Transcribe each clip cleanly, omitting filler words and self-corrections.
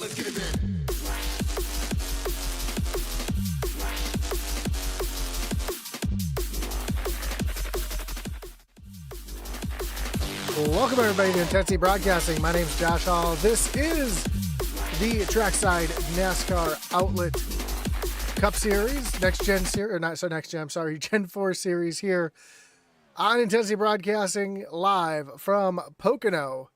let's get it in. Welcome everybody to Intensity Broadcasting. My name's Josh Hall. This is the Trackside NASCAR Outlet Cup Series, Next Gen Series, or not so Next Gen, I'm sorry, Gen 4 Series here on Intensity Broadcasting live from Pocono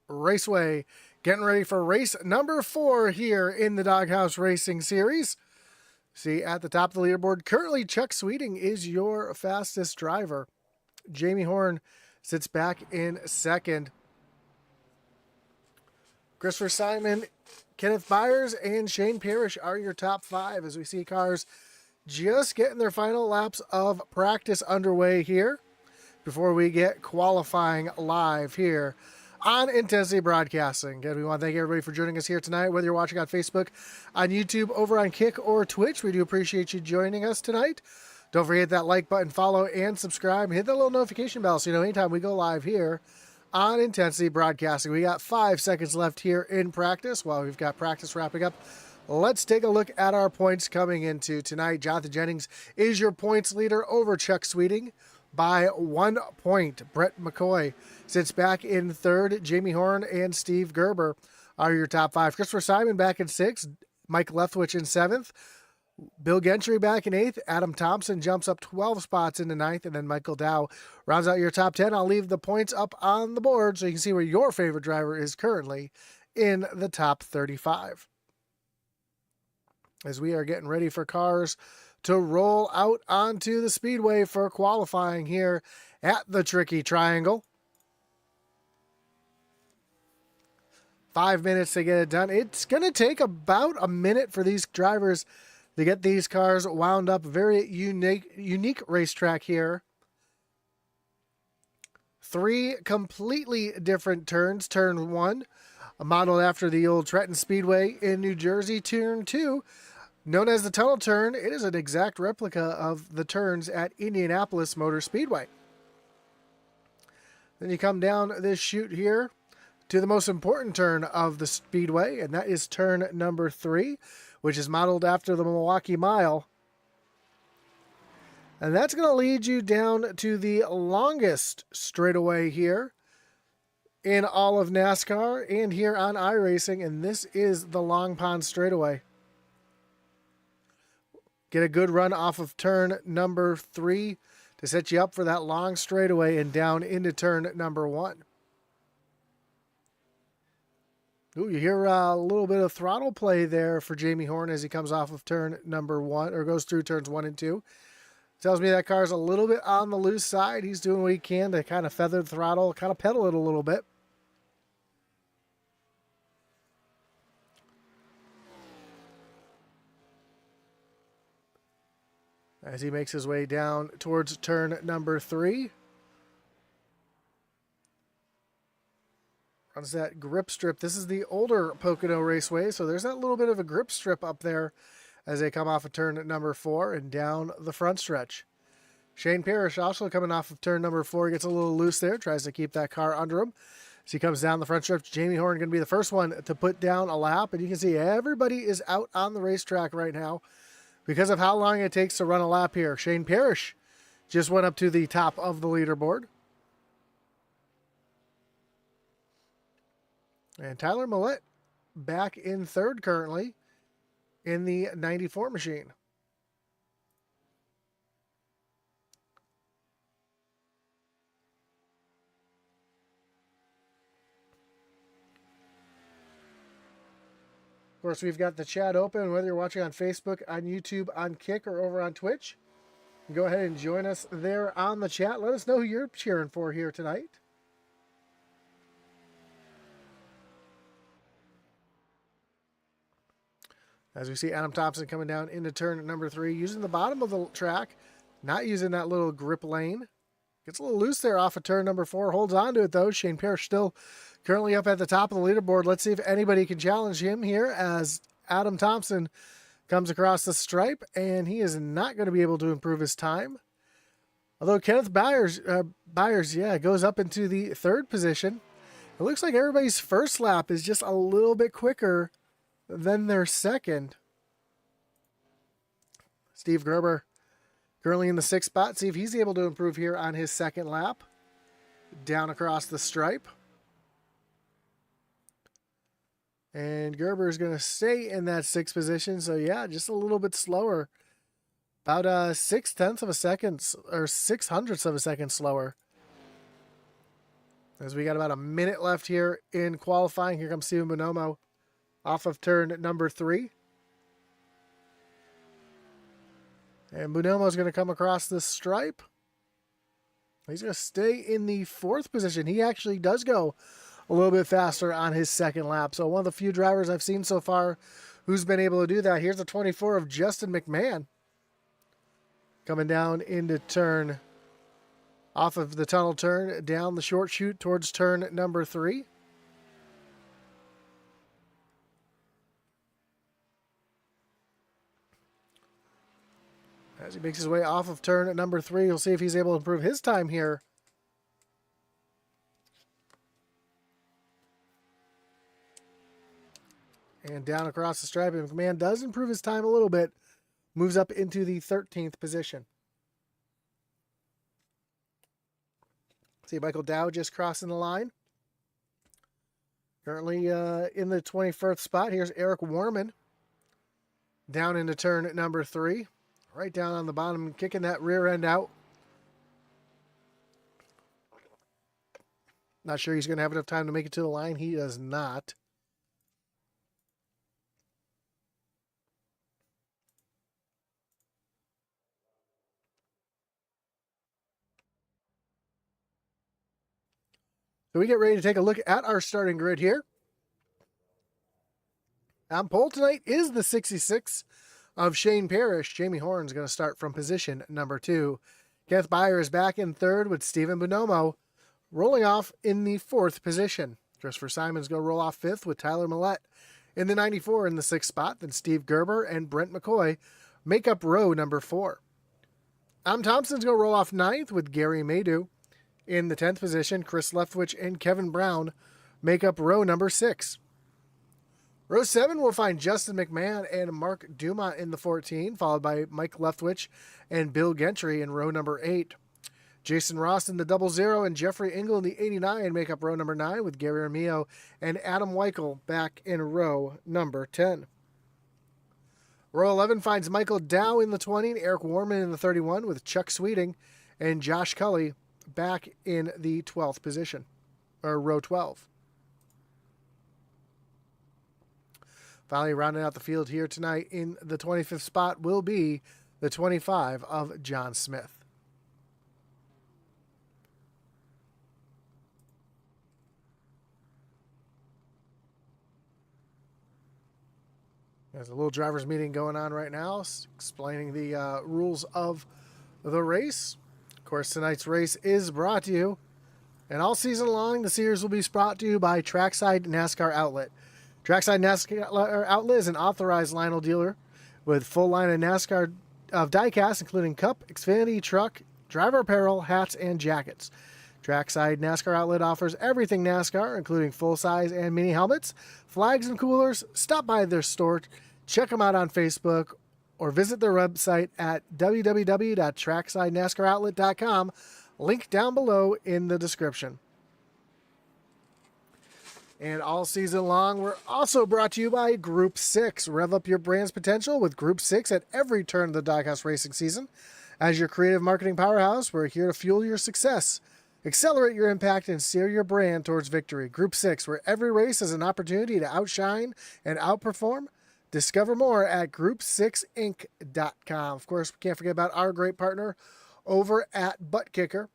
Raceway. Getting ready for race number 4 here in the Doghouse Racing Series. See, at the top of the leaderboard, currently Chuck Sweeting is your fastest driver. Jamie Horn sits back in second. Christopher Simon, Kenneth Byers, and Shane Parrish are your top 5 as we see cars just getting their final laps of practice underway here before we get qualifying live here on Intensity Broadcasting. Again, we want to thank everybody for joining us here tonight, whether you're watching on Facebook, on YouTube, over on Kick, or Twitch. We do appreciate you joining us tonight. Don't forget that like button, follow, and subscribe. Hit that little notification bell so you know anytime we go live here on Intensity Broadcasting. We got 5 seconds left here in practice while we've got practice wrapping up. Let's take a look at our points coming into tonight. Jonathan Jennings is your points leader over Chuck Sweeting by 1 point. Brett McCoy sits back in third. Jamie Horn and Steve Gerber are your top 5. Christopher Simon back in 6th. Mike Leftwich in 7th. Bill Gentry back in 8th. Adam Thompson jumps up 12 spots into 9th. And then Michael Dow rounds out your top 10. I'll leave the points up on the board so you can see where your favorite driver is currently in the top 35. As we are getting ready for cars to roll out onto the speedway for qualifying here at the Tricky Triangle. 5 minutes to get it done. It's going to take about a minute for these drivers to get these cars wound up. Very unique racetrack here. 3 completely different turns. Turn 1, modeled after the old Trenton Speedway in New Jersey. Turn 2, known as the Tunnel Turn. It is an exact replica of the turns at Indianapolis Motor Speedway. Then you come down this chute here to the most important turn of the speedway, and that is turn number 3, which is modeled after the Milwaukee Mile. And that's going to lead you down to the longest straightaway here in all of NASCAR and here on iRacing, and this is the Long Pond Straightaway. Get a good run off of turn number 3 to set you up for that long straightaway and down into turn number 1. Ooh, you hear a little bit of throttle play there for Jamie Horn as he comes off of turn number 1, or goes through turns 1 and 2. Tells me that car's a little bit on the loose side. He's doing what he can to kind of feather the throttle, kind of pedal it a little bit. As he makes his way down towards turn number 3. Runs that grip strip. This is the older Pocono Raceway, so there's that little bit of a grip strip up there as they come off of turn number 4 and down the front stretch. Shane Parrish also coming off of turn number 4, gets a little loose there, tries to keep that car under him. As he comes down the front stretch, Jamie Horn going to be the first one to put down a lap, and you can see everybody is out on the racetrack right now because of how long it takes to run a lap here. Shane Parrish just went up to the top of the leaderboard. And Tyler Millett back in third currently in the 94 machine. Of course, we've got the chat open, whether you're watching on Facebook, on YouTube, on Kick, or over on Twitch. Go ahead and join us there on the chat. Let us know who you're cheering for here tonight. As we see Adam Thompson coming down into turn number 3, using the bottom of the track, not using that little grip lane. Gets a little loose there off of turn number 4, holds on to it though. Shane Parrish still currently up at the top of the leaderboard. Let's see if anybody can challenge him here as Adam Thompson comes across the stripe, and he is not going to be able to improve his time. Although Kenneth Byers, goes up into the 3rd position. It looks like everybody's first lap is just a little bit quicker Then their second, Steve Gerber, currently in the 6th spot. See if he's able to improve here on his second lap. Down across the stripe. And Gerber is going to stay in that 6th position. So, yeah, just a little bit slower. About 0.6 of a second, or 0.06 of a second slower. As we got about a minute left here in qualifying. Here comes Steven Bonomo off of turn number 3. And Bonomo is going to come across the stripe. He's going to stay in the 4th position. He actually does go a little bit faster on his second lap. So one of the few drivers I've seen so far who's been able to do that. Here's a 24 of Justin McMahon. Coming down into turn, off of the tunnel turn, down the short chute towards turn number 3. As he makes his way off of turn number 3, you'll see if he's able to improve his time here. And down across the stripe, and McMahon does improve his time a little bit. Moves up into the 13th position. See Michael Dow just crossing the line. Currently in the 21st spot. Here's Eric Warman. Down into turn number 3. Right down on the bottom, kicking that rear end out. Not sure he's going to have enough time to make it to the line. He does not. So we get ready to take a look at our starting grid here. On pole tonight is the 66 of Shane Parrish. Jamie Horn's going to start from position number 2. Kenneth Byer is back in 3rd with Steven Bonomo rolling off in the 4th position. Christopher Simon's going to roll off 5th with Tyler Millette in the 94 in the 6th spot. Then Steve Gerber and Brent McCoy make up row number 4. Am Thompson's going to roll off 9th with Gary Maydew in the 10th position. Chris Leftwich and Kevin Brown make up row number 6. Row 7 will find Justin McMahon and Mark Dumont in the 14, followed by Mike Leftwich and Bill Gentry in row number 8. Jason Ross in the 00 and Jeffrey Engel in the 89 make up row number 9 with Gary Armillo and Adam Weichel back in row number 10. Row 11 finds Michael Dow in the 20 and Eric Warman in the 31 with Chuck Sweeting and Josh Cully back in the 12th position, or row 12. Finally, rounding out the field here tonight in the 25th spot will be the 25 of John Smith. There's a little driver's meeting going on right now, explaining the rules of the race. Of course, tonight's race is brought to you, and all season long, the series will be brought to you by Trackside NASCAR Outlet. Trackside NASCAR Outlet is an authorized Lionel dealer with full line of NASCAR diecast, including cup, Xfinity, truck, driver apparel, hats, and jackets. Trackside NASCAR Outlet offers everything NASCAR, including full-size and mini helmets, flags, and coolers. Stop by their store, check them out on Facebook, or visit their website at www.tracksidenascaroutlet.com. Link down below in the description. And all season long, we're also brought to you by Group 6. Rev up your brand's potential with Group 6 at every turn of the Doghouse racing season. As your creative marketing powerhouse, we're here to fuel your success, accelerate your impact, and steer your brand towards victory. Group 6, where every race is an opportunity to outshine and outperform. Discover more at group6inc.com. Of course, we can't forget about our great partner over at Butt Kicker.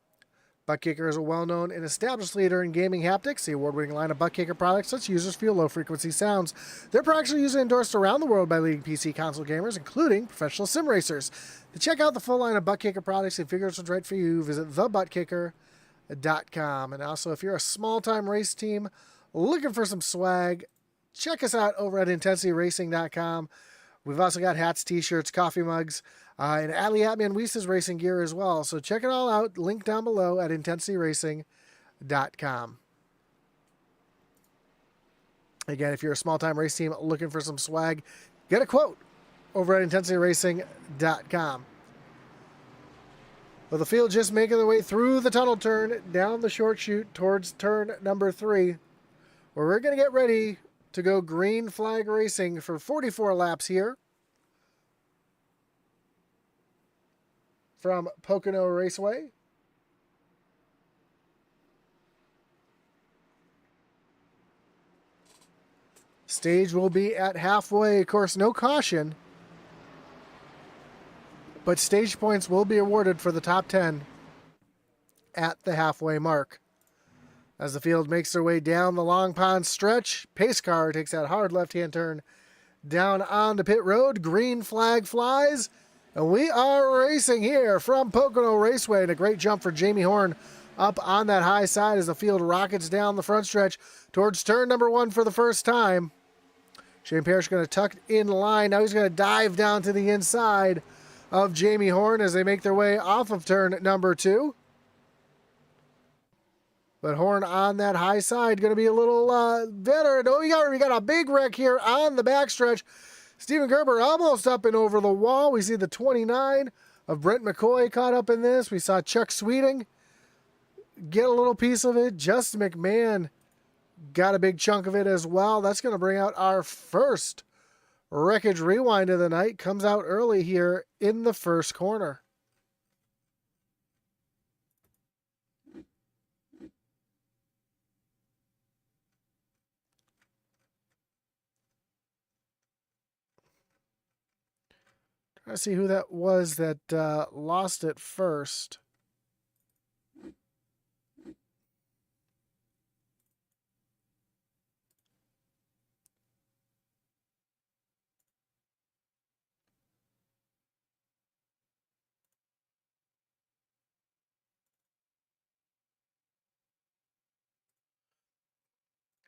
Butt Kicker is a well-known and established leader in gaming haptics. The award-winning line of Butt Kicker products lets users feel low-frequency sounds. Their products are used and endorsed around the world by leading PC console gamers, including professional sim racers. To check out the full line of Butt Kicker products and figure out what's right for you, visit thebuttkicker.com. And also, if you're a small-time race team looking for some swag, check us out over at intensityracing.com. We've also got hats, t-shirts, coffee mugs, and Ali Atman Weiss' racing gear as well. So check it all out. Link down below at intensityracing.com. Again, if you're a small-time race team looking for some swag, get a quote over at intensityracing.com. Well, the field just making their way through the tunnel turn, down the short chute towards turn number 3, where we're going to get ready to go green flag racing for 44 laps here from Pocono Raceway. Stage will be at halfway. Of course, no caution, but stage points will be awarded for the top 10 at the halfway mark. As the field makes their way down the Long Pond stretch, pace car takes that hard left-hand turn down onto pit road. Green flag flies, and we are racing here from Pocono Raceway. And a great jump for Jamie Horn up on that high side as the field rockets down the front stretch towards turn number 1 for the first time. Shane Parrish going to tuck in line. Now he's going to dive down to the inside of Jamie Horn as they make their way off of turn number 2. But Horn on that high side going to be a little better. No, we got a big wreck here on the backstretch. Steven Gerber almost up and over the wall. We see the 29 of Brent McCoy caught up in this. We saw Chuck Sweeting get a little piece of it. Justin McMahon got a big chunk of it as well. That's going to bring out our first wreckage rewind of the night. Comes out early here in the first corner. Trying to see who that was that lost it first.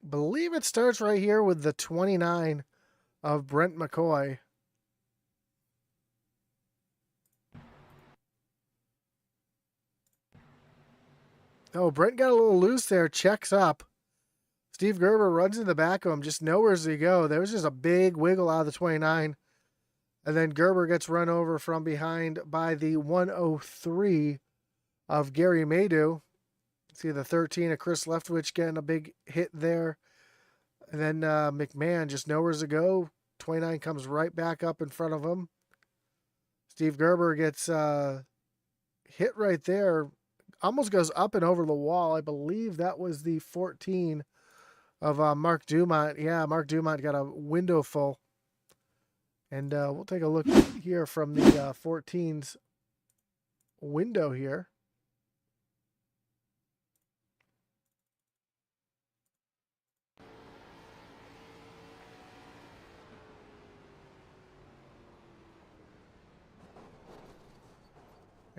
Believe it starts right here with the 29 of Brent McCoy. Oh, Brent got a little loose there, checks up. Steve Gerber runs in the back of him, just nowhere to go. There was just a big wiggle out of the 29. And then Gerber gets run over from behind by the 103 of Gary Maydew. See the 13 of Chris Leftwich getting a big hit there. And then McMahon just nowhere to go. 29 comes right back up in front of him. Steve Gerber gets hit right there. Almost goes up and over the wall. I believe that was the 14 of Mark Dumont. Yeah, Mark Dumont got a window full. And we'll take a look here from the 14's window here.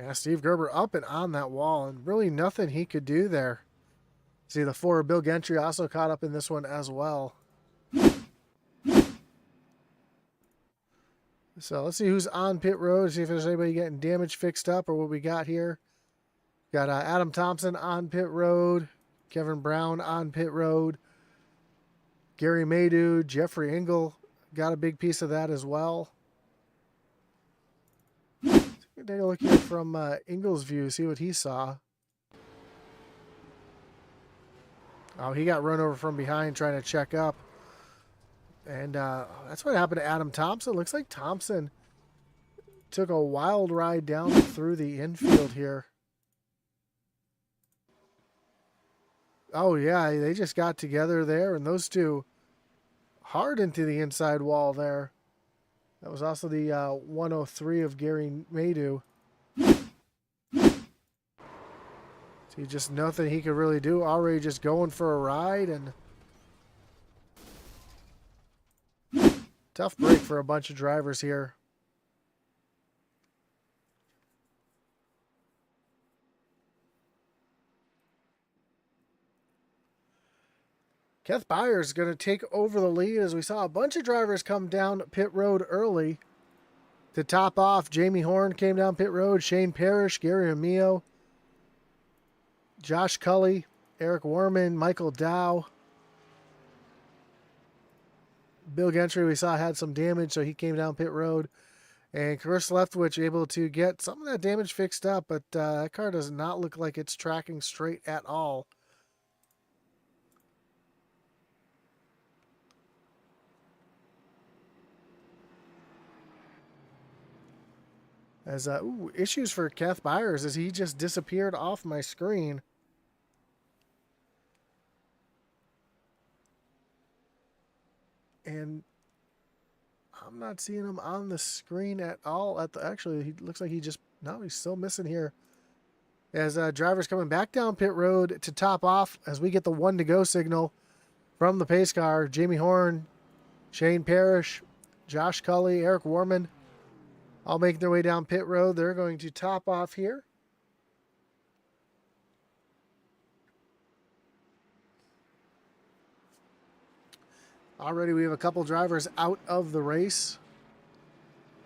Yeah, Steve Gerber up and on that wall, and really nothing he could do there. See, the 4 Bill Gentry also caught up in this one as well. So let's see who's on pit road, see if there's anybody getting damage fixed up or what we got here. Got Adam Thompson on pit road, Kevin Brown on pit road, Gary Maydew, Jeffrey Engel got a big piece of that as well. Take a look here from Engel's view, see what he saw. Oh, he got run over from behind trying to check up. And that's what happened to Adam Thompson. Looks like Thompson took a wild ride down through the infield here. Oh, yeah, they just got together there, and those two hard into the inside wall there. That was also the 103 of Gary Maydew. See, just nothing he could really do. Already just going for a ride, and tough break for a bunch of drivers here. Keth Byers is going to take over the lead as we saw a bunch of drivers come down pit road early. To top off, Jamie Horn came down pit road, Shane Parrish, Gary Amio, Josh Cully, Eric Warman, Michael Dow. Bill Gentry, we saw, had some damage, so he came down pit road. And Chris Leftwich able to get some of that damage fixed up, but that car does not look like it's tracking straight at all. As issues for Kath Byers as he just disappeared off my screen. And I'm not seeing him on the screen at all. Actually, he looks like he's still missing here. As drivers coming back down pit road to top off as we get the 1 to go signal from the pace car. Jamie Horn, Shane Parrish, Josh Cully, Eric Warman all making their way down pit road. They're going to top off here. Already we have a couple drivers out of the race.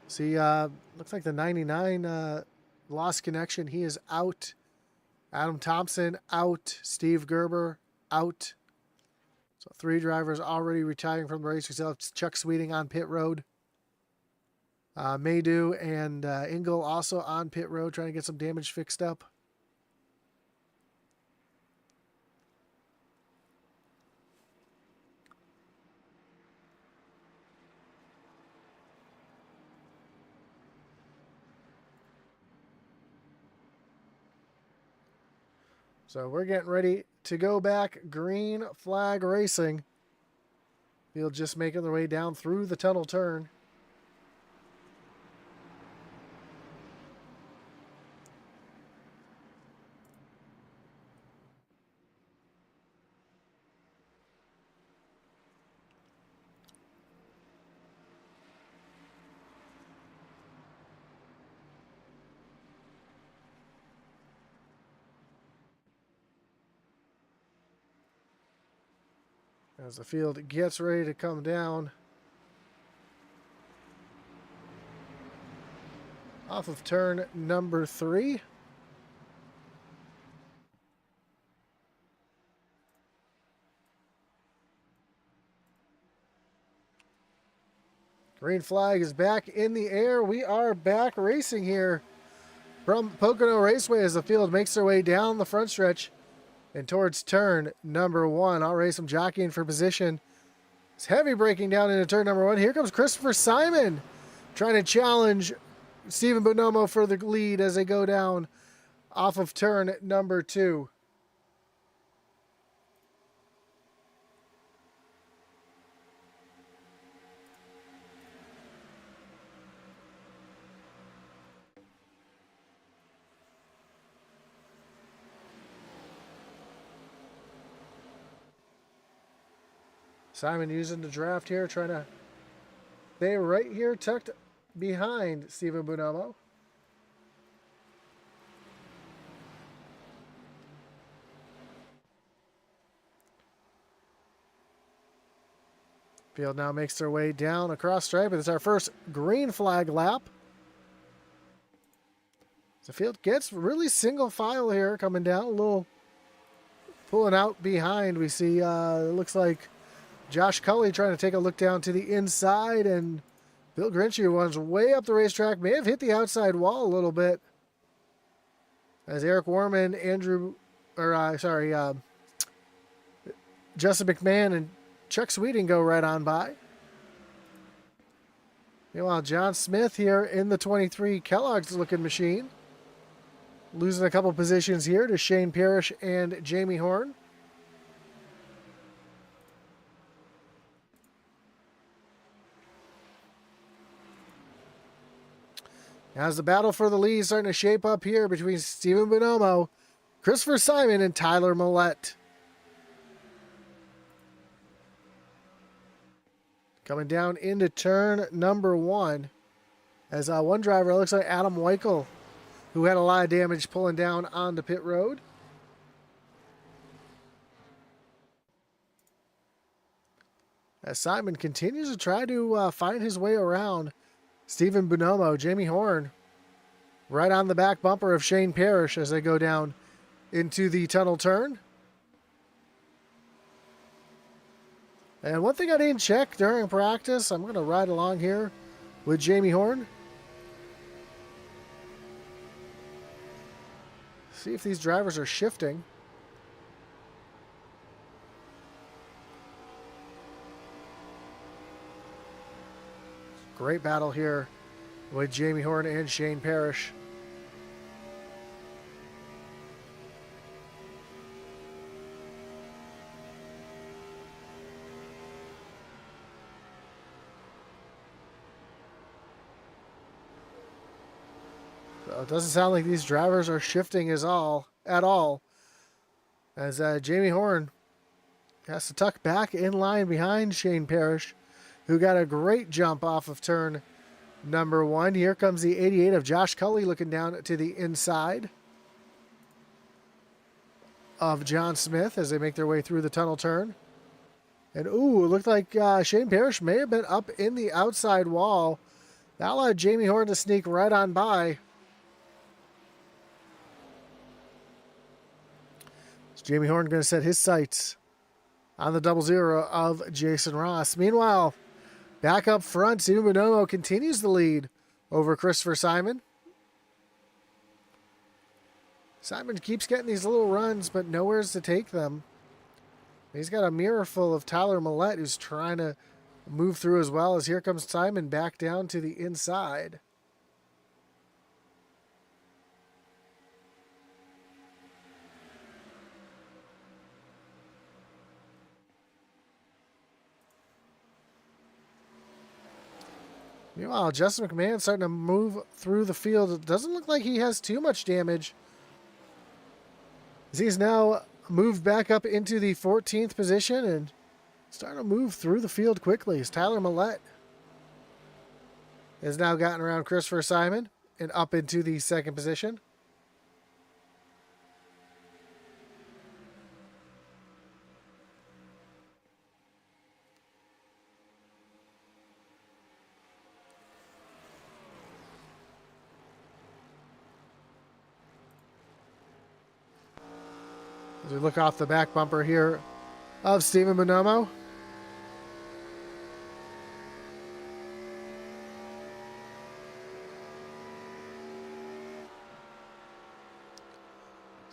See, looks like the 99 lost connection. He is out. Adam Thompson out. Steve Gerber out. So 3 drivers already retiring from the race. We still have Chuck Sweeting on pit road. Maydew and Engel also on pit road trying to get some damage fixed up. So we're getting ready to go back. Green flag racing. Field just making their way down through the tunnel turn. As the field gets ready to come down off of turn number 3. Green flag is back in the air. We are back racing here from Pocono Raceway as the field makes their way down the front stretch and towards turn number 1. I'll race some jockeying for position. It's heavy braking down into turn number 1. Here comes Christopher Simon trying to challenge Stephen Bonomo for the lead as they go down off of turn number 2. Simon using the draft here, trying to stay right here, tucked behind Stephen Bonomo. Field now makes their way down across stripe. It's our first green flag lap. The field gets really single file here, coming down a little, pulling out behind. We see it looks like Josh Cully trying to take a look down to the inside, and Bill Grinchy runs way up the racetrack. May have hit the outside wall a little bit. As Eric Warman, Justin McMahon and Chuck Sweeting go right on by. Meanwhile, John Smith here in the 23 Kellogg's looking machine. Losing a couple positions here to Shane Parrish and Jamie Horn. As the battle for the lead starting to shape up here between Stephen Bonomo, Christopher Simon, and Tyler Millette. Coming down into turn number 1. As one driver, looks like Adam Weichel, who had a lot of damage pulling down onto pit road. As Simon continues to try to find his way around Stephen Bonomo, Jamie Horn, right on the back bumper of Shane Parrish as they go down into the tunnel turn. And one thing I didn't check during practice, I'm going to ride along here with Jamie Horn. See if these drivers are shifting. Great battle here with Jamie Horn and Shane Parrish. So it doesn't sound like these drivers are shifting at all. As Jamie Horn has to tuck back in line behind Shane Parrish, who got a great jump off of turn number 1. Here comes the 88 of Josh Cully looking down to the inside of John Smith as they make their way through the tunnel turn. And ooh, it looked like Shane Parrish may have been up in the outside wall. That allowed Jamie Horn to sneak right on by. Is Jamie Horn going to set his sights on the 00 of Jason Ross? Meanwhile, back up front, Steven Bonomo continues the lead over Christopher Simon. Simon keeps getting these little runs, but nowhere's to take them. He's got a mirror full of Tyler Millette, who's trying to move through as well, as here comes Simon back down to the inside. Meanwhile, Justin McMahon starting to move through the field. It doesn't look like he has too much damage, as he's now moved back up into the 14th position and starting to move through the field quickly. As Tyler Millette has now gotten around Christopher Simon and up into the 2nd position. As we look off the back bumper here of Steven Bonomo.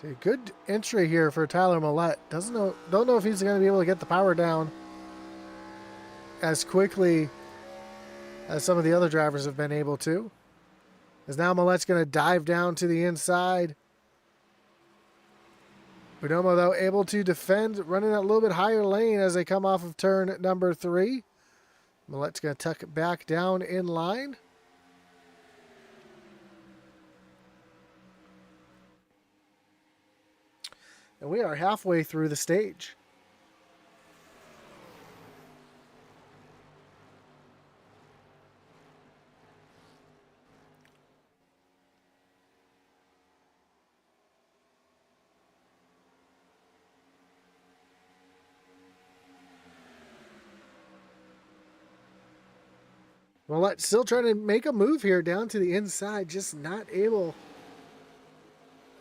See, good entry here for Tyler Millette. Don't know if he's going to be able to get the power down as quickly as some of the other drivers have been able to. As now Millette's going to dive down to the inside. Bonomo, though, able to defend, running a little bit higher lane as they come off of turn number 3. Millette's going to tuck back down in line. And we are halfway through the stage. Millette still trying to make a move here down to the inside, just not able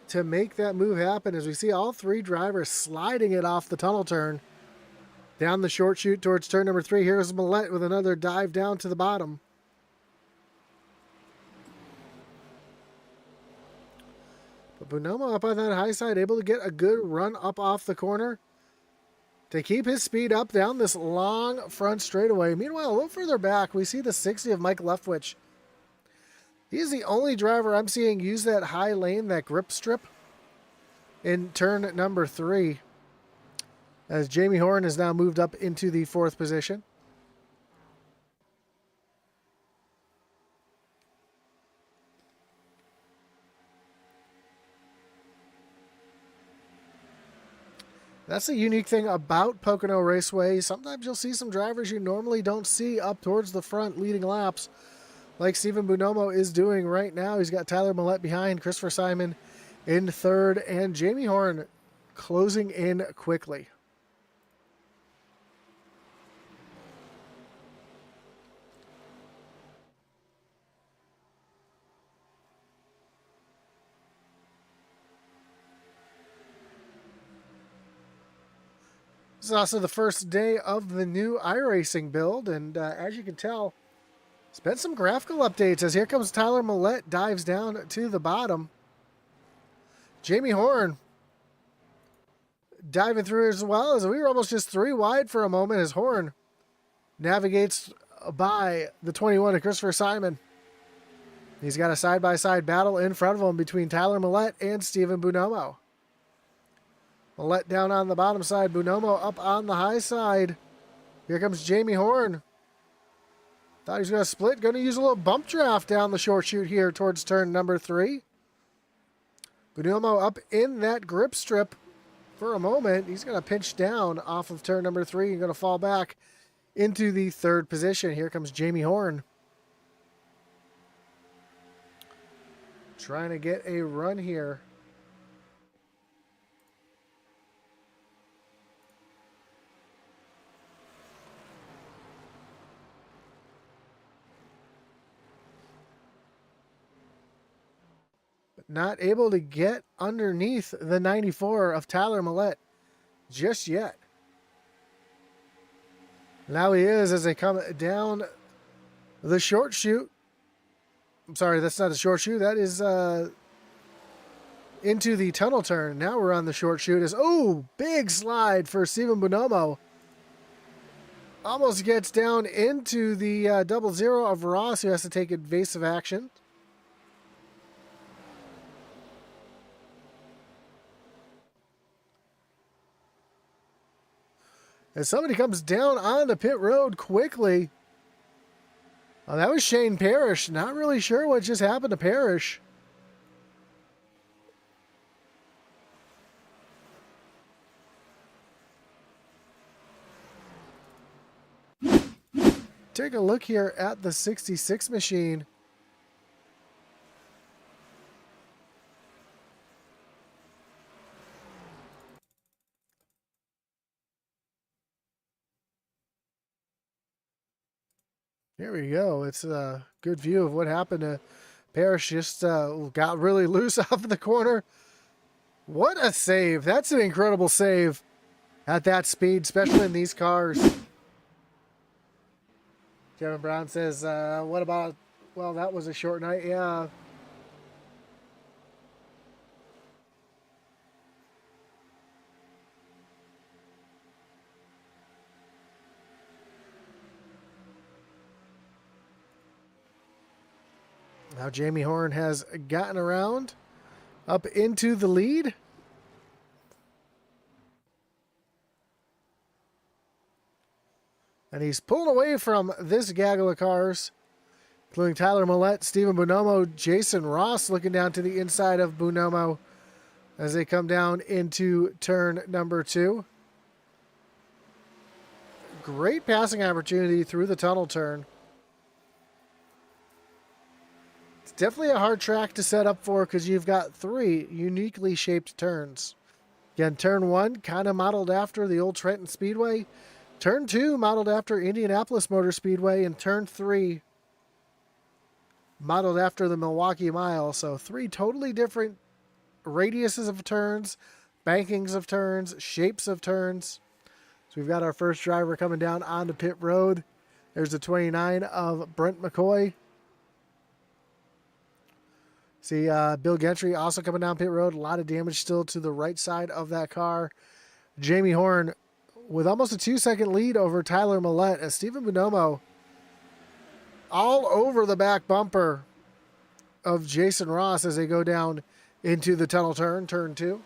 to make that move happen, as we see all 3 drivers sliding it off the tunnel turn down the short chute towards turn number 3. Here's Millette with another dive down to the bottom. But Bonomo up on that high side, able to get a good run up off the corner to keep his speed up down this long front straightaway. Meanwhile, a little further back, we see the 60 of Mike Leftwich. He's the only driver I'm seeing use that high lane, that grip strip, in turn number 3. As Jamie Horn has now moved up into the 4th position. That's the unique thing about Pocono Raceway. Sometimes you'll see some drivers you normally don't see up towards the front leading laps, like Steven Bonomo is doing right now. He's got Tyler Millette behind, Christopher Simon in 3rd, and Jamie Horn closing in quickly. This is also the first day of the new iRacing build, and as you can tell, it's been some graphical updates as here comes Tyler Millette, dives down to the bottom. Jamie Horn diving through as well, as we were almost just 3 wide for a moment as Horn navigates by the 21 of Christopher Simon. He's got a side-by-side battle in front of him between Tyler Millette and Steven Bonomo. Millette down on the bottom side, Bonomo up on the high side. Here comes Jamie Horn. Thought he was going to split, going to use a little bump draft down the short chute here towards turn number 3. Bonomo up in that grip strip for a moment. He's going to pinch down off of turn number 3 and going to fall back into the 3rd position. Here comes Jamie Horn. Trying to get a run here. But not able to get underneath the 94 of Tyler Millette just yet. Now he is as they come down the short chute. I'm sorry, that's not the short chute. That is into the tunnel turn. Now we're on the short chute. Big slide for Steven Bonomo. Almost gets down into the 00 of Ross, who has to take evasive action. As somebody comes down on the pit road quickly. Oh, that was Shane Parrish. Not really sure what just happened to Parrish. Take a look here at the 66 machine. Here we go. It's a good view of what happened to Parrish. Just got really loose off of the corner. What a save. That's an incredible save at that speed, especially in these cars. Kevin Brown says, what about, well, that was a short night. Yeah. Now Jamie Horn has gotten around up into the lead. And he's pulling away from this gaggle of cars, including Tyler Millette, Steven Bonomo, Jason Ross looking down to the inside of Bonomo as they come down into turn number 2. Great passing opportunity through the tunnel turn. Definitely a hard track to set up for because you've got 3 uniquely shaped turns. Again, turn 1 kind of modeled after the old Trenton Speedway. Turn 2 modeled after Indianapolis Motor Speedway. And turn 3 modeled after the Milwaukee Mile. So 3 totally different radiuses of turns, bankings of turns, shapes of turns. So we've got our first driver coming down onto pit road. There's the 29 of Brent McCoy. See Bill Gentry also coming down pit road. A lot of damage still to the right side of that car. Jamie Horn with almost a 2-second lead over Tyler Millette as Steven Bonomo all over the back bumper of Jason Ross as they go down into the tunnel turn, turn 2.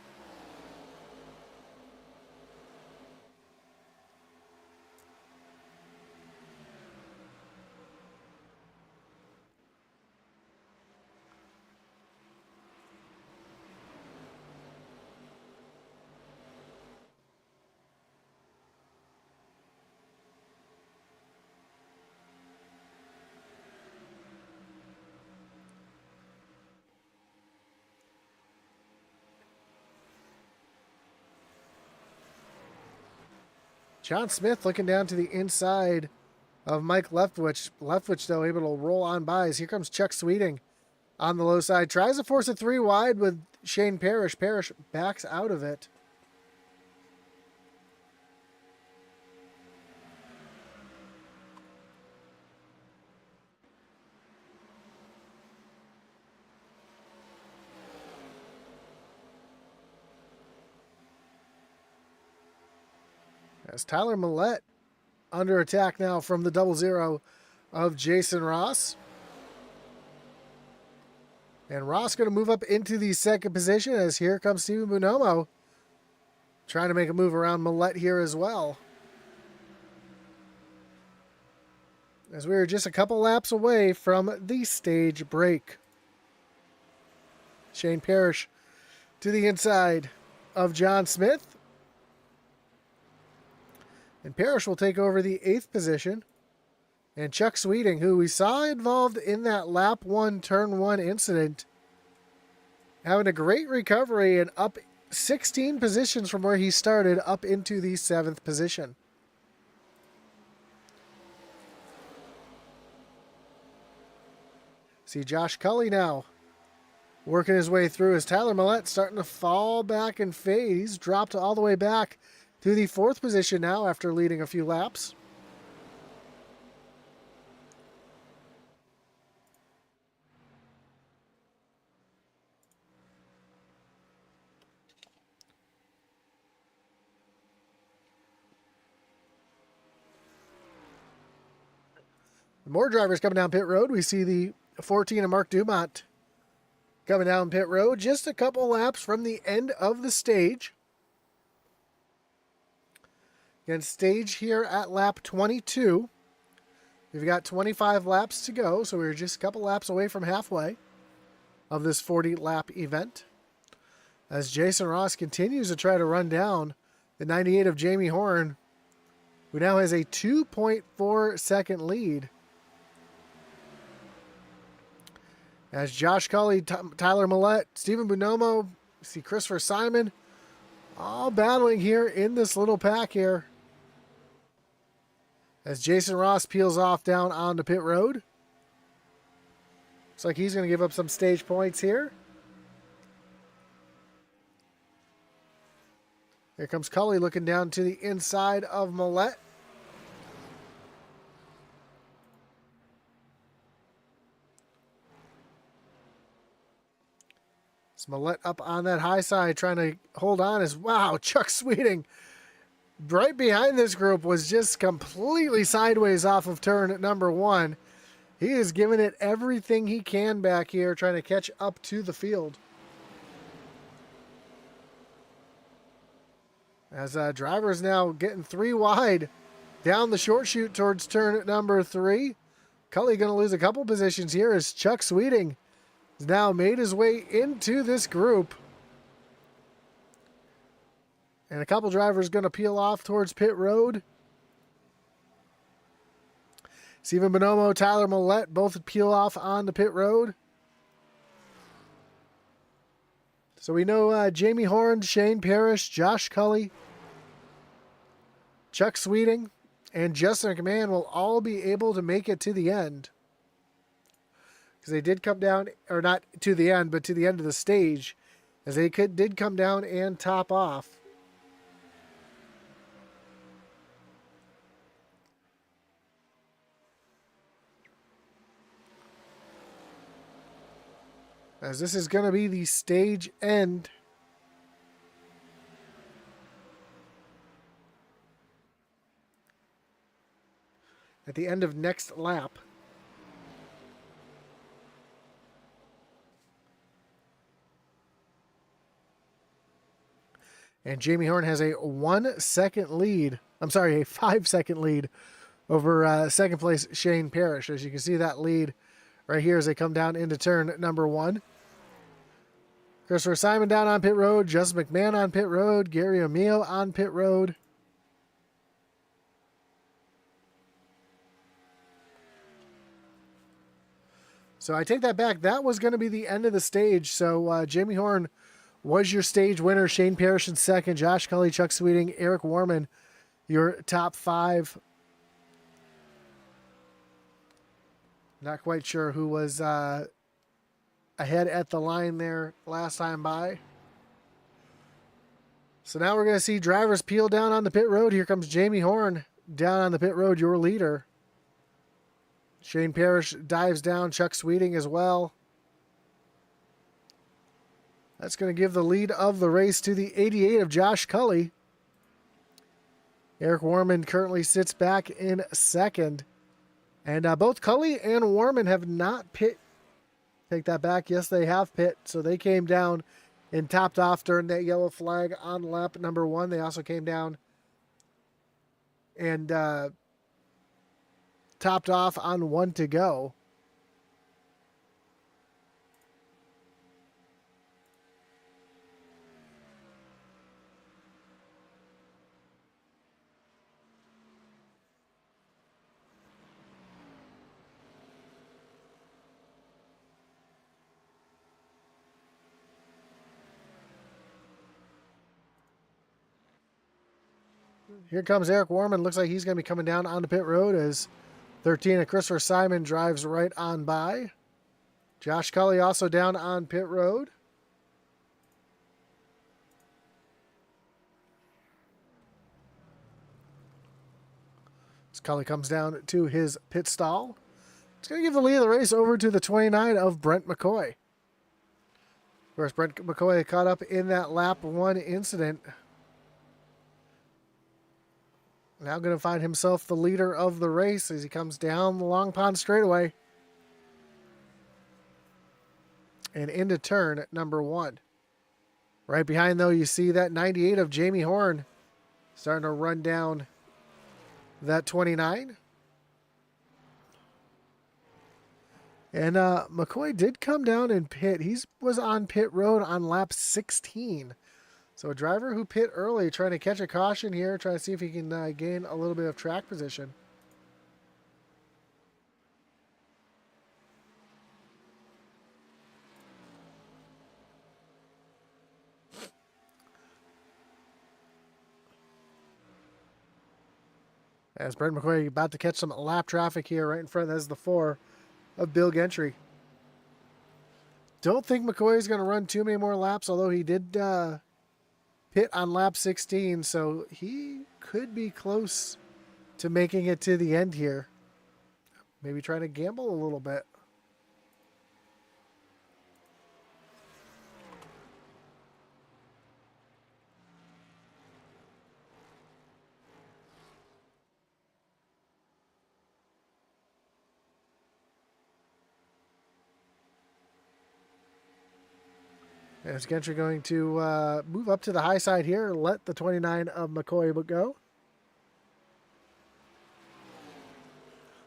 John Smith looking down to the inside of Mike Leftwich. Leftwich, though, able to roll on by. Here comes Chuck Sweeting on the low side. Tries to force a 3 wide with Shane Parrish. Parrish backs out of it. As Tyler Millette under attack now from the 00 of Jason Ross. And Ross going to move up into the second position as here comes Steven Bonomo trying to make a move around Millette here as well. As we are just a couple laps away from the stage break. Shane Parrish to the inside of John Smith. And Parrish will take over the 8th position. And Chuck Sweeting, who we saw involved in that lap 1, turn 1 incident, having a great recovery and up 16 positions from where he started up into the 7th position. See Josh Cully now working his way through as Tyler Millette starting to fall back and fade. He's dropped all the way back to the 4th position now after leading a few laps. More drivers coming down pit road. We see the 14 of Mark Dumont coming down pit road just a couple laps from the end of the stage. Again, stage here at lap 22. We've got 25 laps to go, so we're just a couple laps away from halfway of this 40-lap event. As Jason Ross continues to try to run down the 98 of Jamie Horn, who now has a 2.4 second lead. As Josh Cully, Tyler Millette, Steven Bonomo, see Christopher Simon, all battling here in this little pack here. As Jason Ross peels off down onto pit road. Looks like he's going to give up some stage points here. Here comes Cully looking down to the inside of Millette. Millette up on that high side trying to hold on as, wow, Chuck Sweeting right behind this group was just completely sideways off of turn number 1. He is giving it everything he can back here trying to catch up to the field. As drivers now getting 3 wide down the short chute towards turn number 3. Cully going to lose a couple positions here as Chuck Sweeting now made his way into this group. And a couple drivers going to peel off towards pit road. Steven Bonomo, Tyler Millette both peel off on the pit road. So we know Jamie Horn, Shane Parrish, Josh Cully, Chuck Sweeting, and Justin McMahon will all be able to make it to the end. Because they did come down, or not to the end, but to the end of the stage, as they did come down and top off. As this is going to be the stage end. At the end of next lap. And Jamie Horn has a 1 second lead. I'm sorry, a 5 second lead over second place Shane Parrish. As you can see that lead right here as they come down into turn number 1. Christopher Simon down on pit road. Justin McMahon on pit road. Gary O'Meal on pit road. So I take that back. That was going to be the end of the stage. So Jamie Horn was your stage winner. Shane Parrish in second. Josh Cully, Chuck Sweeting, Eric Warman, your top 5. Not quite sure who was ahead at the line there last time by. So now we're going to see drivers peel down on the pit road. Here comes Jamie Horn down on the pit road, your leader. Shane Parrish dives down. Chuck Sweeting as well. That's going to give the lead of the race to the 88 of Josh Cully. Eric Warman currently sits back in second. And both Cully and Warman have not pit. Take that back. Yes, they have pit. So they came down and topped off during that yellow flag on lap number 1. They also came down and topped off on 1 to go. Here comes Eric Warman. Looks like he's going to be coming down onto pit road as 13 of Christopher Simon drives right on by. Josh Cully also down on pit road. As Cully comes down to his pit stall. It's going to give the lead of the race over to the 29 of Brent McCoy. Of course, Brent McCoy caught up in that lap 1 incident. Now going to find himself the leader of the race as he comes down the Long Pond straightaway and into turn number 1. Right behind, though, you see that 98 of Jamie Horn starting to run down that 29. And McCoy did come down and pit. He was on pit road on lap 16. So a driver who pit early, trying to catch a caution here, trying to see if he can gain a little bit of track position. As Brent McCoy about to catch some lap traffic here right in front. That's the 4 of Bill Gentry. Don't think McCoy is going to run too many more laps, although he did pit on lap 16, so he could be close to making it to the end here. Maybe trying to gamble a little bit. As Gentry going to move up to the high side here, let the 29 of McCoy go.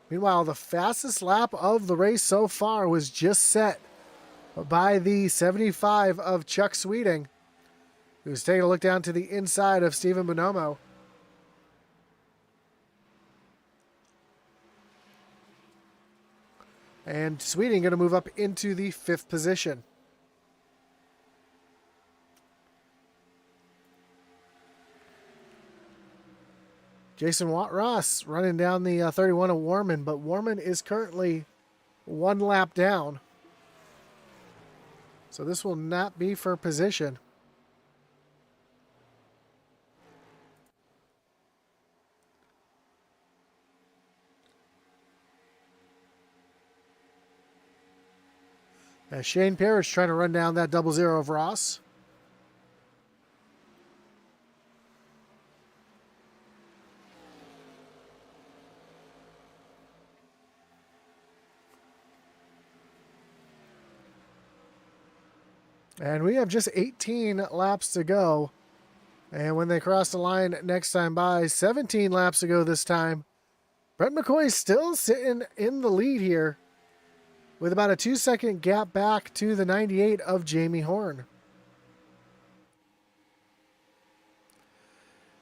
Meanwhile, the fastest lap of the race so far was just set by the 75 of Chuck Sweeting, who's taking a look down to the inside of Stephen Bonomo. And Sweeting going to move up into the 5th position. Jason Ross running down the 31 of Warman, but Warman is currently 1 lap down. So this will not be for position. As Shane Parrish trying to run down that 00 of Ross. And we have just 18 laps to go. And when they cross the line next time by, 17 laps to go this time. Brent McCoy still sitting in the lead here with about a 2-second gap back to the 98 of Jamie Horn.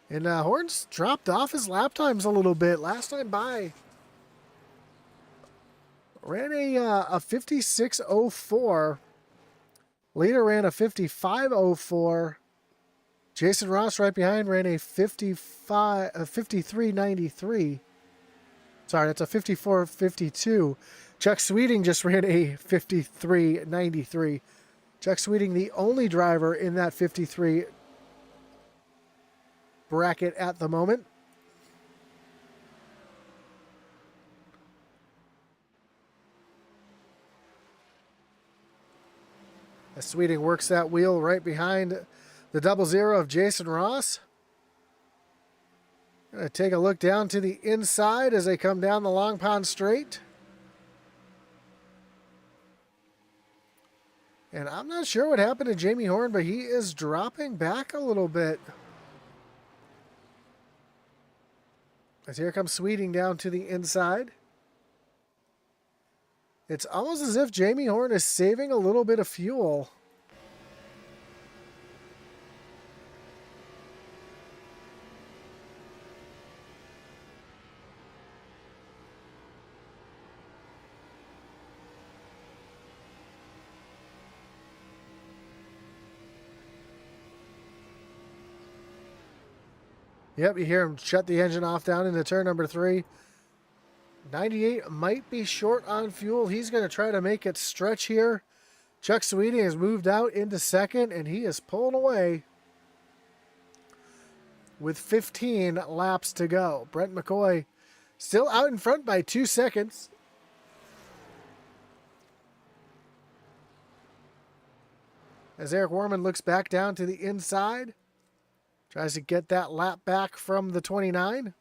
And Horn's dropped off his lap times a little bit. Last time by, ran a 56.04. Leader ran a 55.04. Jason Ross right behind ran a 53.93. Sorry, that's a 54.52. Chuck Sweeting just ran a 53.93. Chuck Sweeting, the only driver in that 53 bracket at the moment. As Sweeting works that wheel right behind the 00 of Jason Ross. Gonna take a look down to the inside as they come down the Long Pond Straight. And I'm not sure what happened to Jamie Horn, but he is dropping back a little bit. As here comes Sweeting down to the inside. It's almost as if Jamie Horn is saving a little bit of fuel. Yep, you hear him shut the engine off down into turn number 3. 98 might be short on fuel. He's going to try to make it stretch here. Chuck Sweeting has moved out into second, and he is pulling away with 15 laps to go. Brent McCoy still out in front by 2 seconds. As Eric Warman looks back down to the inside. Tries to get that lap back from the 29.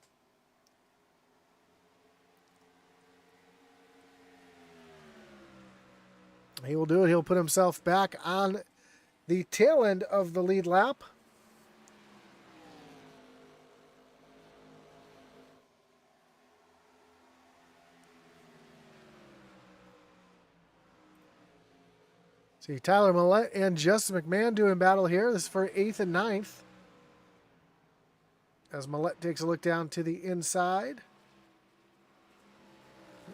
He will do it. He'll put himself back on the tail end of the lead lap. See Tyler Millette and Justin McMahon doing battle here. This is for 8th and 9th. As Millette takes a look down to the inside.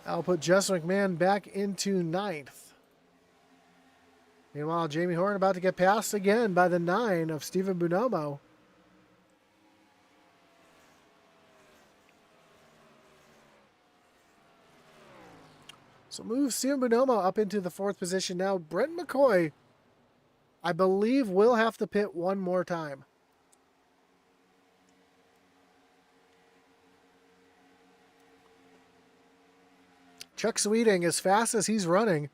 I'll put Justin McMahon back into 9th. Meanwhile, Jamie Horn about to get passed again by the 9 of Stephen Bonomo. So move Stephen Bonomo up into the 4th position now. Brent McCoy, I believe, will have to pit one more time. Chuck Sweeting, as fast as he's running,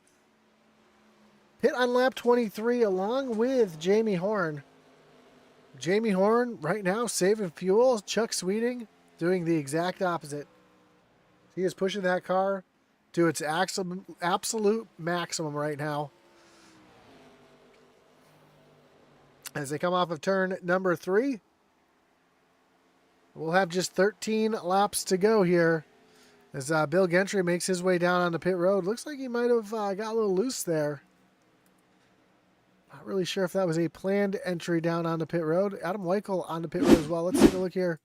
pit on lap 23 along with Jamie Horn. Jamie Horn right now saving fuel. Chuck Sweeting doing the exact opposite. He is pushing that car to its absolute maximum right now. As they come off of turn number 3, we'll have just 13 laps to go here. As Bill Gentry makes his way down on the pit road. Looks like he might have got a little loose there. Not really sure if that was a planned entry down on the pit road. Adam Weichel on the pit road as well. Let's take a look here.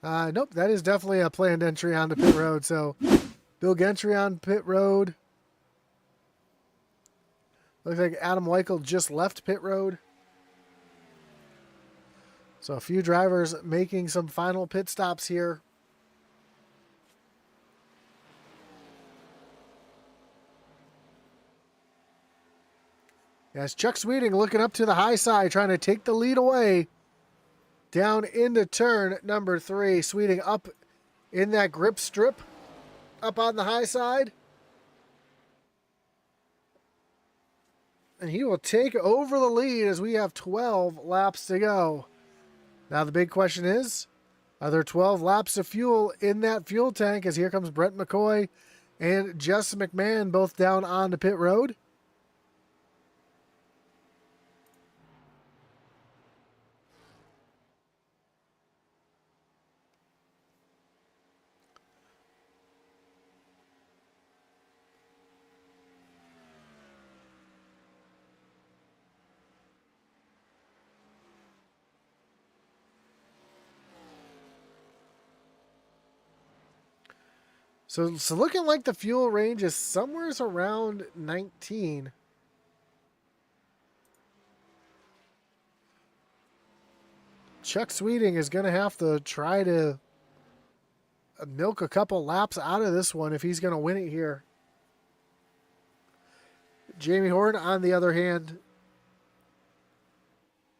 Nope, that is definitely a planned entry on the pit road. So Bill Gentry on pit road. Looks like Adam Weichel just left pit road. So a few drivers making some final pit stops here. As Chuck Sweeting looking up to the high side, trying to take the lead away. Down into turn number 3. Sweeting up in that grip strip. Up on the high side. And he will take over the lead as we have 12 laps to go. Now the big question is, are there 12 laps of fuel in that fuel tank? As here comes Brent McCoy and Justin McMahon both down on the pit road. So looking like the fuel range is somewhere around 19. Chuck Sweeting is going to have to try to milk a couple laps out of this one if he's going to win it here. Jamie Horn, on the other hand,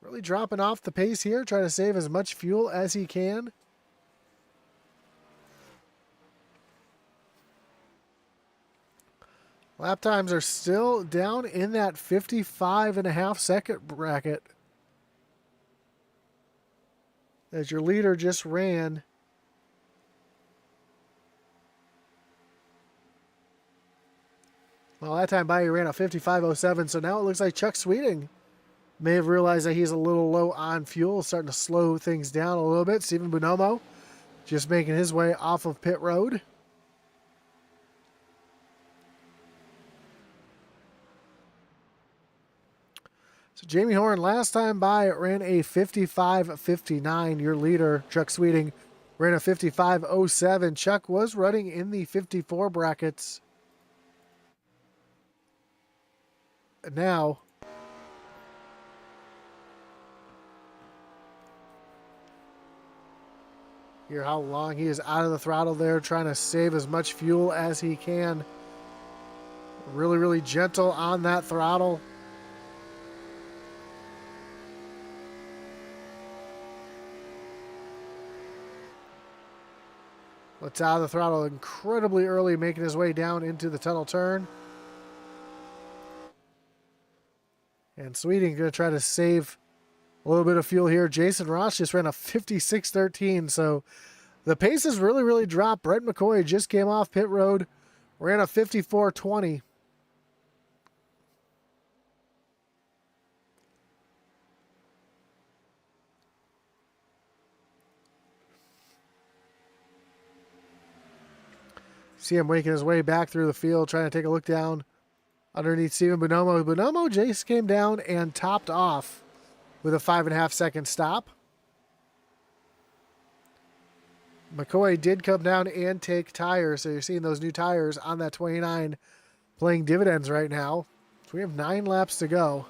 really dropping off the pace here, trying to save as much fuel as he can. Lap times are still down in that 55.5 second bracket. as your leader just ran. Well, that time by he ran a 55.07, so now it looks like Chuck Sweeting may have realized that he's a little low on fuel, starting to slow things down a little bit. Stephen Bonomo just making his way off of pit road. So Jamie Horn, last time by, ran a 55.59. Your leader, Chuck Sweeting, ran a 55.07. Chuck was running in the 54 brackets. Now, hear how long he is out of the throttle there, trying to save as much fuel as he can. Really, really gentle on that throttle. Let's out of the throttle incredibly early, making his way down into the tunnel turn. And Sweeting going to try to save a little bit of fuel here. Jason Ross just ran a 56.13, so the pace has really, really dropped. Brett McCoy just came off pit road, ran a 54.20. See him making his way back through the field, trying to take a look down underneath Stephen Bonomo. Bonomo just came down and topped off with a 5.5 second stop. McCoy did come down and take tires, so you're seeing those new tires on that 29 playing dividends right now. So we have 9 laps to go.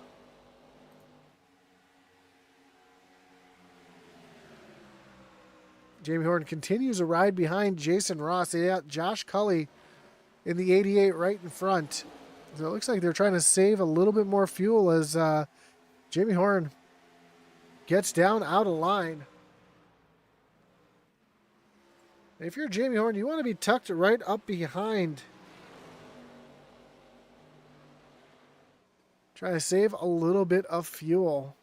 Jamie Horn continues a ride behind Jason Ross. They got Josh Cully in the 88 right in front. So it looks like they're trying to save a little bit more fuel as Jamie Horn gets down out of line. If you're Jamie Horn, you want to be tucked right up behind. Try to save a little bit of fuel.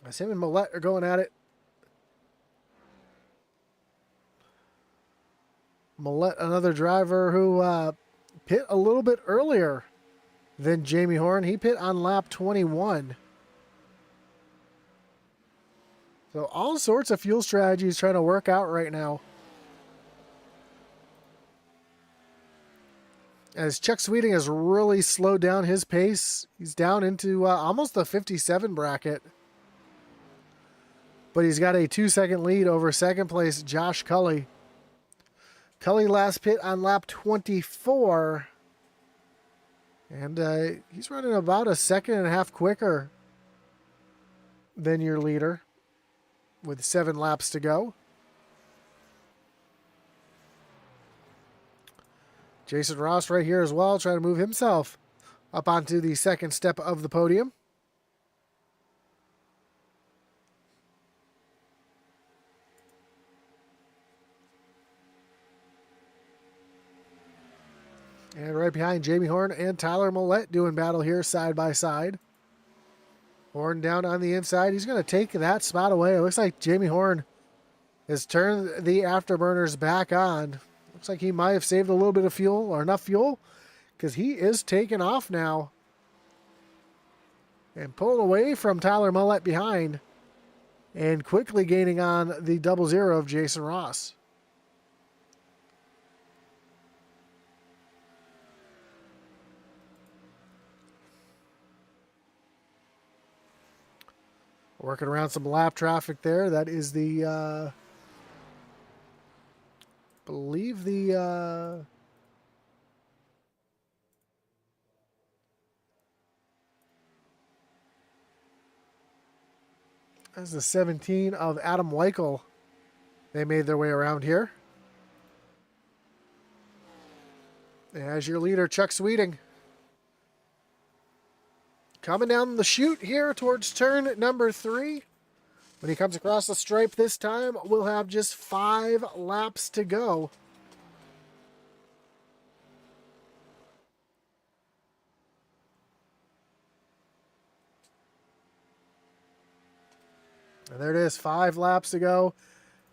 As him and Millette are going at it. Millette, another driver who pit a little bit earlier than Jamie Horn. He pit on lap 21. So all sorts of fuel strategies trying to work out right now. As Chuck Sweeting has really slowed down his pace. He's down into almost the 57 bracket. But he's got a 2-second lead over second place Josh Cully. Cully last pit on lap 24. And he's running about a second and a half quicker than your leader with 7 laps to go. Jason Ross right here as well, trying to move himself up onto the second step of the podium. And right behind Jamie Horn and Tyler Millette doing battle here side by side. Horn down on the inside. He's going to take that spot away. It looks like Jamie Horn has turned the afterburners back on. Looks like he might have saved a little bit of fuel or enough fuel because he is taking off now and pulling away from Tyler Millette behind and quickly gaining on the 00 of Jason Ross. Working around some lap traffic there. That is the, believe the, that's the 17 of Adam Weichel. They made their way around here. As your leader, Chuck Sweeting. Coming down the chute here towards turn number 3. When he comes across the stripe this time, we'll have just 5 laps to go. And there it is, 5 laps to go.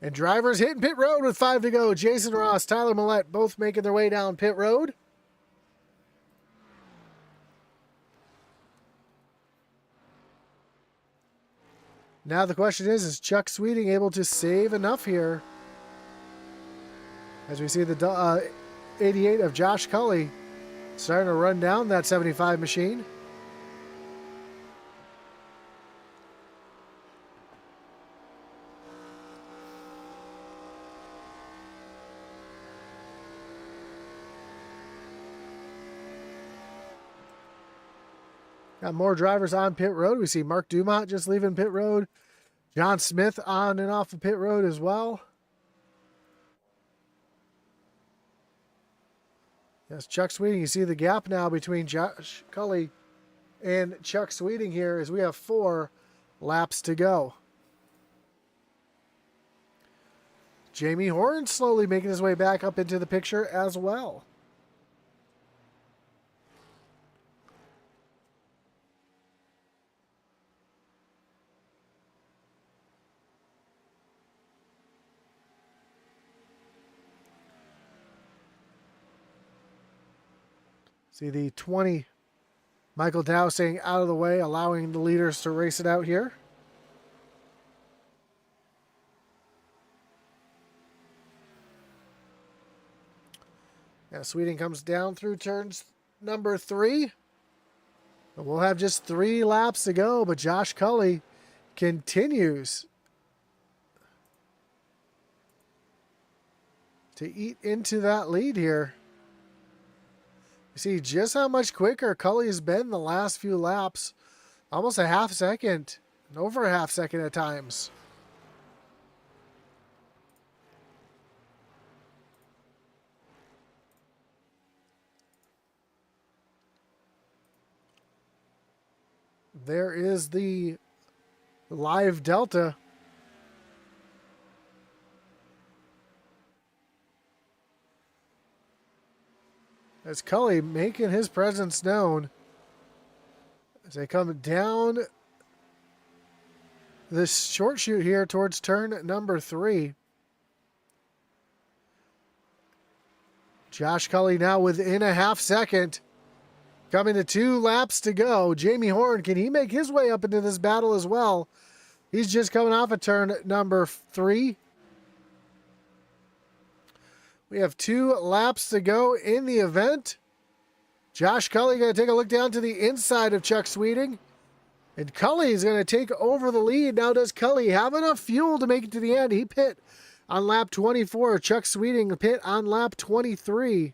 And drivers hitting pit road with 5 to go. Jason Ross, Tyler Millette, both making their way down pit road. Now the question is Chuck Sweeting able to save enough here? As we see the 88 of Josh Cully starting to run down that 75 machine. Got more drivers on pit road. We see Mark Dumont just leaving pit road. John Smith on and off the pit road as well. Yes, Chuck Sweeting. You see the gap now between Josh Cully and Chuck Sweeting here as we have 4 laps to go. Jamie Horn slowly making his way back up into the picture as well. See the 20, Michael Dowsing out of the way, allowing the leaders to race it out here. Yeah, Sweeting comes down through turns number 3. And we'll have just 3 laps to go, but Josh Cully continues to eat into that lead here. You see just how much quicker Cully has been the last few laps. Almost a half second, and over a half second at times. There is the live delta. As Cully making his presence known as they come down this short chute here towards turn number 3. Josh Cully now within a half second. Coming to 2 laps to go. Jamie Horn, can he make his way up into this battle as well? He's just coming off of turn number 3. We have 2 laps to go in the event. Josh Cully going to take a look down to the inside of Chuck Sweeting. And Cully is going to take over the lead. Now does Cully have enough fuel to make it to the end? He pit on lap 24. Chuck Sweeting pit on lap 23.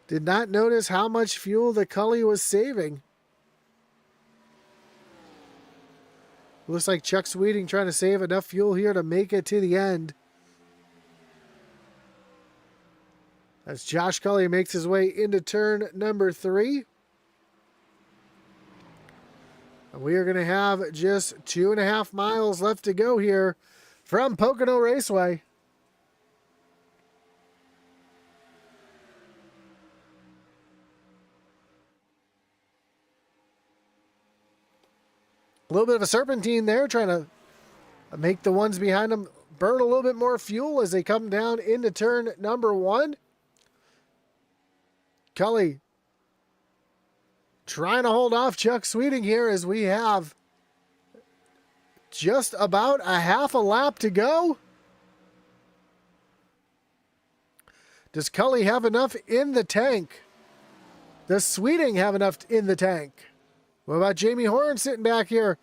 Did not notice how much fuel that Cully was saving. Looks like Chuck Sweeting trying to save enough fuel here to make it to the end. As Josh Cully makes his way into turn number 3. And we are going to have just 2.5 miles left to go here from Pocono Raceway. A little bit of a serpentine there, trying to make the ones behind them burn a little bit more fuel as they come down into turn number 1. Cully trying to hold off Chuck Sweeting here as we have just about a half a lap to go. Does Cully have enough in the tank? Does Sweeting have enough in the tank? What about Jamie Horn sitting back here?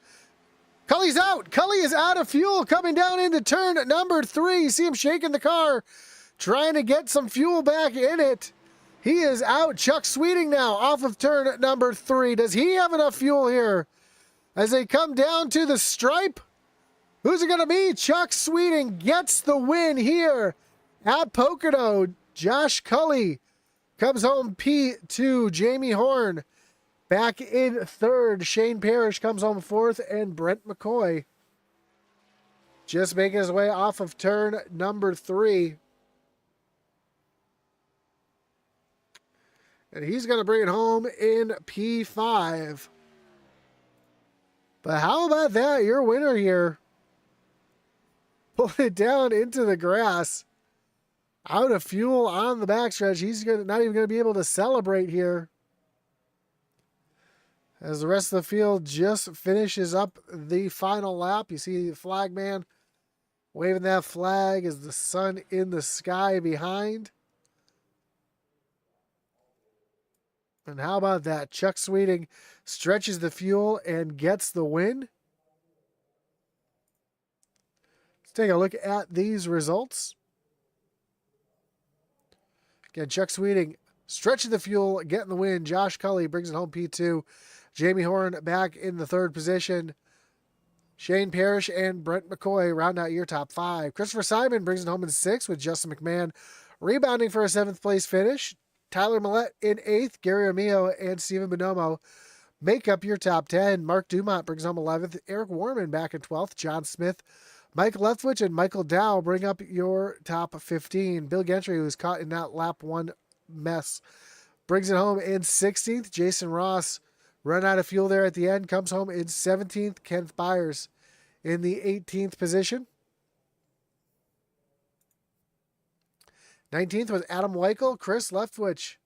Cully's out. Cully is out of fuel coming down into turn number 3. You see him shaking the car, trying to get some fuel back in it. He is out. Chuck Sweeting now off of turn number 3. Does he have enough fuel here as they come down to the stripe? Who's it going to be? Chuck Sweeting gets the win here at Pocono. Josh Cully Comes home P2, Jamie Horn. Back in third, Shane Parrish comes home fourth, and Brent McCoy just making his way off of turn number 3. And he's going to bring it home in P5. But how about that? Your winner here. Pull it down into the grass. Out of fuel on the backstretch. He's not even going to be able to celebrate here, as the rest of the field just finishes up the final lap. You see the flag man waving that flag as the sun in the sky behind. And how about that? Chuck Sweeting stretches the fuel and gets the win. Let's take a look at these results. Again, Chuck Sweeting stretching the fuel, getting the win. Josh Cully brings it home P2. Jamie Horn back in the third position. Shane Parrish and Brent McCoy round out your top 5. Christopher Simon brings it home in 6th with Justin McMahon rebounding for a 7th place finish. Tyler Millette in 8th. Gary Amio and Steven Bonomo make up your top 10. Mark Dumont brings home 11th. Eric Warman back in 12th. John Smith, Mike Leftwich, and Michael Dow bring up your top 15. Bill Gentry, who's caught in that lap 1 mess, brings it home in 16th. Jason Ross, run out of fuel there at the end, comes home in 17th. Kenneth Byers in the 18th position. 19th was Adam Weichel. Chris Leftwich,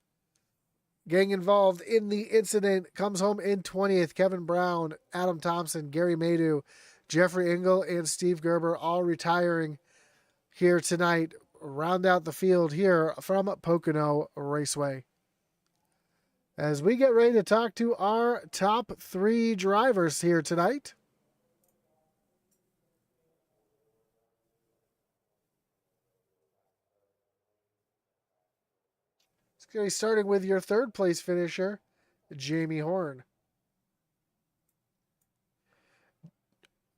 getting involved in the incident, comes home in 20th. Kevin Brown, Adam Thompson, Gary Maydew, Jeffrey Engel, and Steve Gerber all retiring here tonight. Round out the field here from Pocono Raceway. As we get ready to talk to our top 3 drivers here tonight. It's going to be starting with your third place finisher, Jamie Horn.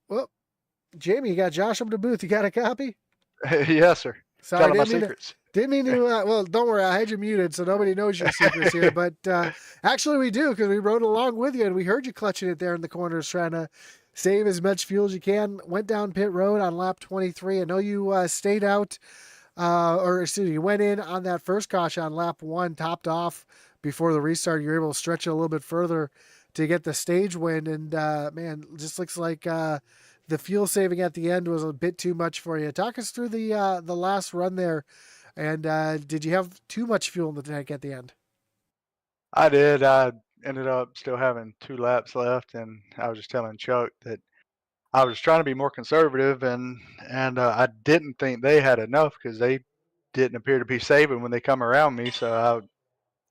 Well, Jamie, you got Josh up to booth. You got a copy? Yes, sir. Sorry, Telling my secrets. Didn't mean to. Well, don't worry. I had you muted, so nobody knows your secrets here. But actually, we do, because we rode along with you, and we heard you clutching it there in the corners, trying to save as much fuel as you can. Went down pit road on lap 23. I know you stayed out, or excuse me, you went in on that first caution on lap 1, topped off before the restart. You were able to stretch it a little bit further to get the stage win. And man, just looks like the fuel saving at the end was a bit too much for you. Talk us through the last run there, and did you have too much fuel in the tank at the end? I did. I ended up still having 2 laps left, and I was just telling Chuck that I was trying to be more conservative, and I didn't think they had enough because they didn't appear to be saving when they come around me. So I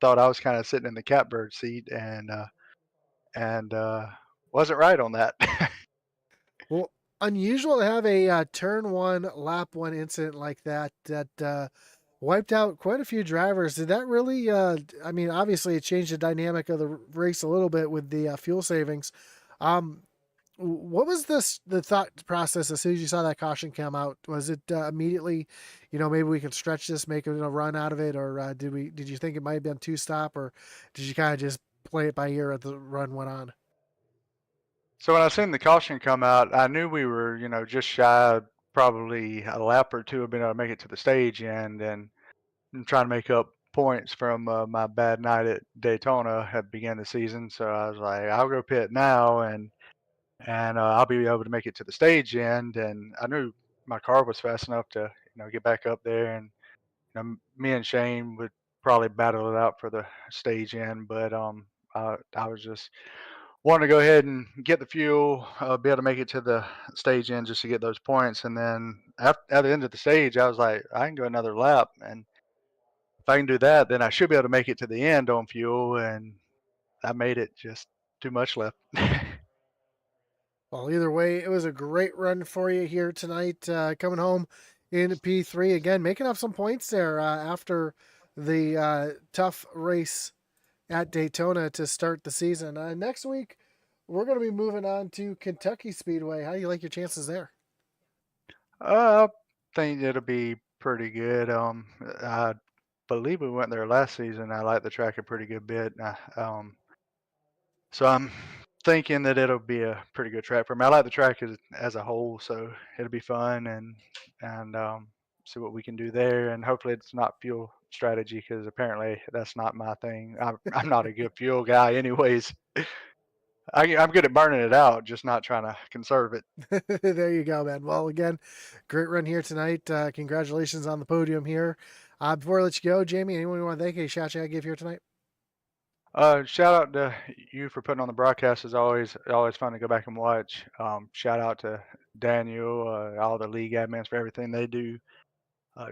thought I was kind of sitting in the catbird seat, and wasn't right on that. Well, unusual to have a turn 1, lap 1 incident like that wiped out quite a few drivers. Did that really? I mean, obviously, it changed the dynamic of the race a little bit with the fuel savings. Um, what was the thought process as soon as you saw that caution come out? Was it immediately, maybe we can stretch this, make it a run out of it, or did you think it might have been 2-stop, or did you kind of just play it by ear as the run went on? So when I seen the caution come out, I knew we were, just shy of probably a lap or 2 of being able to make it to the stage end, and I'm trying to make up points from my bad night at Daytona at the beginning of the season. So I was like, I'll go pit now, and I'll be able to make it to the stage end. And I knew my car was fast enough to get back up there, and me and Shane would probably battle it out for the stage end. But I was just wanting to go ahead and get the fuel, be able to make it to the stage end just to get those points. And then at the end of the stage, I was like, I can go another lap, and if I can do that, then I should be able to make it to the end on fuel, and I made it, just too much left. Well, either way, it was a great run for you here tonight, coming home in P3 again, making up some points there after the tough race at Daytona to start the season. Next week, we're going to be moving on to Kentucky Speedway. How do you like your chances there? I think it'll be pretty good. believe we went there last season. I like the track a pretty good bit. So I'm thinking that it'll be a pretty good track for me. I like the track as a whole, so it'll be fun and see what we can do there. And hopefully it's not fuel strategy because apparently that's not my thing. I'm not a good fuel guy, anyways. I'm good at burning it out, just not trying to conserve it. There you go, man. Well, again, great run here tonight. Congratulations on the podium here. Before I let you go, Jamie, anyone you want to thank? Any shout you got to give here tonight? Shout out to you for putting on the broadcast. It's always fun to go back and watch. Shout out to Daniel, all the league admins for everything they do.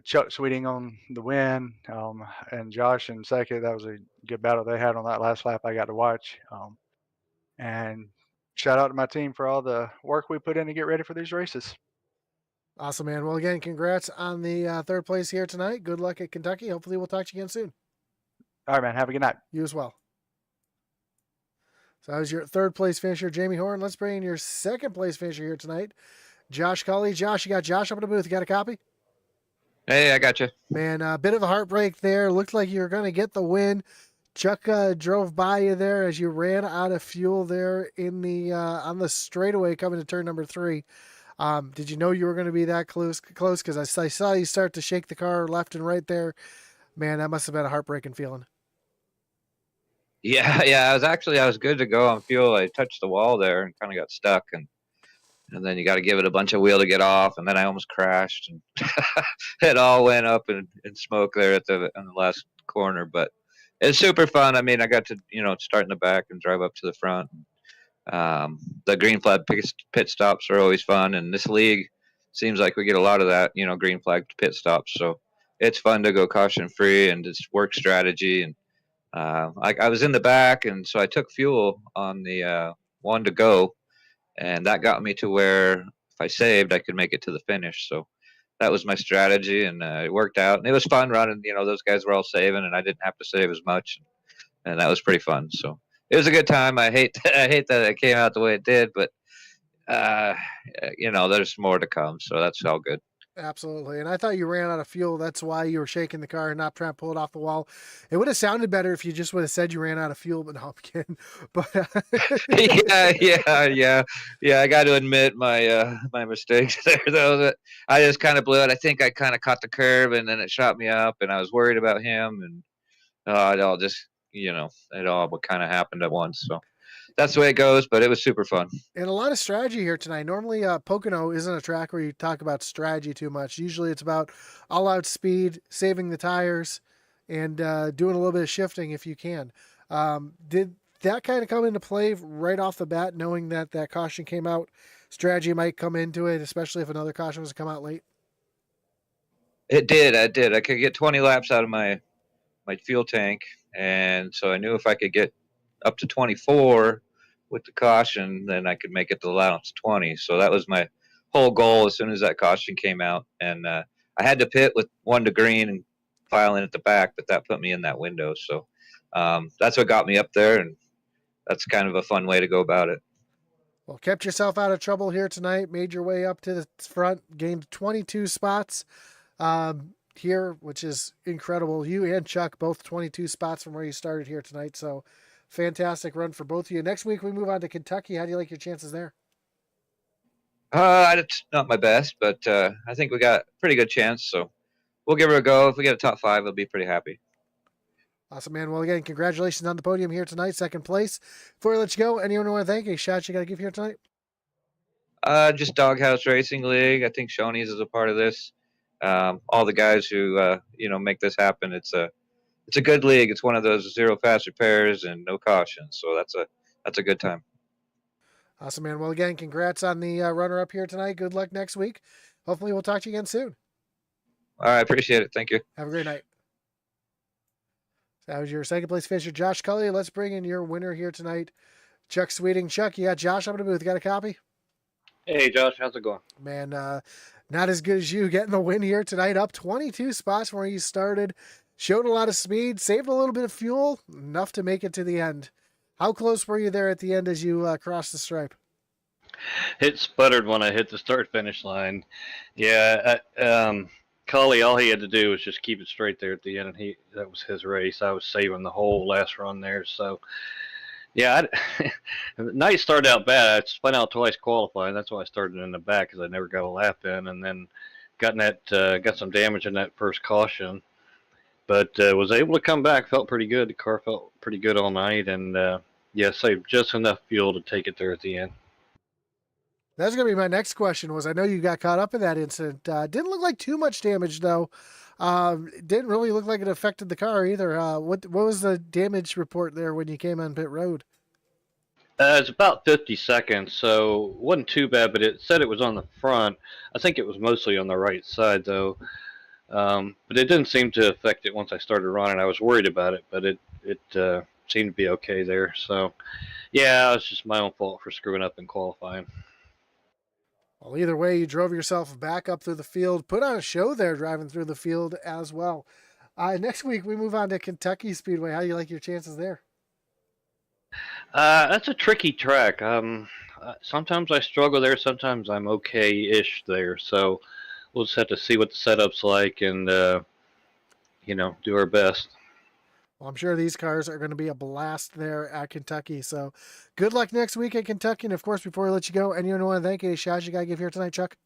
Chuck Sweeting on the win, and Josh and Seki. That was a good battle they had on that last lap I got to watch. And shout out to my team for all the work we put in to get ready for these races. Awesome, man. Well, again, congrats on the third place here tonight. Good luck at Kentucky. Hopefully, we'll talk to you again soon. All right, man. Have a good night. You as well. So that was your third place finisher, Jamie Horn. Let's bring in your second place finisher here tonight, Josh Cully. Josh, you got Josh up in the booth. You got a copy? Hey, I got you. Man, a bit of a heartbreak there. Looked like you were going to get the win. Chuck drove by you there as you ran out of fuel there in the on the straightaway coming to turn number 3. Did you know you were going to be that close? Because I saw you start to shake the car left and right there. Man, that must have been a heartbreaking feeling. Yeah. I was good to go on fuel. I touched the wall there and kind of got stuck, and then you got to give it a bunch of wheel to get off, and then I almost crashed, and it all went up in smoke there in the last corner. But it's super fun. I mean, I got to start in the back and drive up to the front. The green flag pit stops are always fun, and this league seems like we get a lot of that, green flag pit stops. So it's fun to go caution free and just work strategy. And I was in the back, and so I took fuel on the one to go, and that got me to where if I saved, I could make it to the finish. So that was my strategy, and it worked out. And it was fun running. Those guys were all saving, and I didn't have to save as much, and that was pretty fun. So it was a good time. I hate that it came out the way it did, but there's more to come. So that's all good. Absolutely. And I thought you ran out of fuel. That's why you were shaking the car and not trying to pull it off the wall. It would have sounded better if you just would have said you ran out of fuel, but no, I'm kidding. But yeah. I got to admit my mistakes there, though. I just kind of blew it. I think I kind of caught the curve, and then it shot me up, and I was worried about him, and it all just it all kind of happened at once. So that's the way it goes, but it was super fun. And a lot of strategy here tonight. Normally, Pocono isn't a track where you talk about strategy too much. Usually it's about all-out speed, saving the tires, and doing a little bit of shifting if you can. Did that kind of come into play right off the bat, knowing that caution came out? Strategy might come into it, especially if another caution was to come out late? It did. I could get 20 laps out of my fuel tank, and so I knew if I could get up to 24 with the caution, then I could make it to the last 20. So that was my whole goal as soon as that caution came out. And I had to pit with 1 to green and file in at the back, but that put me in that window. So that's what got me up there, and that's kind of a fun way to go about it. Well, kept yourself out of trouble here tonight, made your way up to the front, gained 22 spots here, which is incredible. You and Chuck, both 22 spots from where you started here tonight. So fantastic run for both of you. Next week we move on to Kentucky. How do you like your chances there? It's not my best, but I think we got a pretty good chance. So we'll give her a go. If we get a top 5, I'll be pretty happy. Awesome, man. Well, again, congratulations on the podium here tonight, second place. Before I let you go, anyone want to thank? Any shots you got to give here tonight? Just Doghouse Racing League. I think Shoney's is a part of this. All the guys who make this happen. It's a good league. It's one of those 0 fast repairs and no caution. So that's a good time. Awesome, man. Well, again, congrats on the runner-up here tonight. Good luck next week. Hopefully we'll talk to you again soon. All right, appreciate it. Thank you. Have a great night. So that was your second place finisher, Josh Cully. Let's bring in your winner here tonight, Chuck Sweeting. Chuck, you got Josh up in the booth. Got a copy? Hey, Josh. How's it going? Man, not as good as you getting the win here tonight. Up 22 spots from where you started. Showed a lot of speed. Saved a little bit of fuel. Enough to make it to the end. How close were you there at the end as you crossed the stripe? It sputtered when I hit the start-finish line. Yeah, kind Cully, all he had to do was just keep it straight there at the end, and that was his race. I was saving the whole last run there. So, yeah, the night started out bad. I spun out twice qualifying. That's why I started in the back, because I never got a lap in, and then got some damage in that first caution. But was able to come back. Felt pretty good. The car felt pretty good all night, and saved just enough fuel to take it there at the end. That's going to be my next question. Was I know you got caught up in that incident. Didn't look like too much damage though. Didn't really look like it affected the car either. What was the damage report there when you came on pit road? It's about 50 seconds, so it wasn't too bad, but it said it was on the front. I think it was mostly on the right side, though. But it didn't seem to affect it once I started running. I was worried about it, but it seemed to be okay there. So, yeah, it's just my own fault for screwing up in qualifying. Well, either way, you drove yourself back up through the field, put on a show there driving through the field as well. Next week, we move on to Kentucky Speedway. How do you like your chances there? That's a tricky track. Sometimes I struggle there. Sometimes I'm okay-ish there. So we'll just have to see what the setup's like and, do our best. Well, I'm sure these cars are going to be a blast there at Kentucky. So good luck next week at Kentucky. And, of course, before we let you go, anyone want to thank any shots you got to give here tonight, Chuck?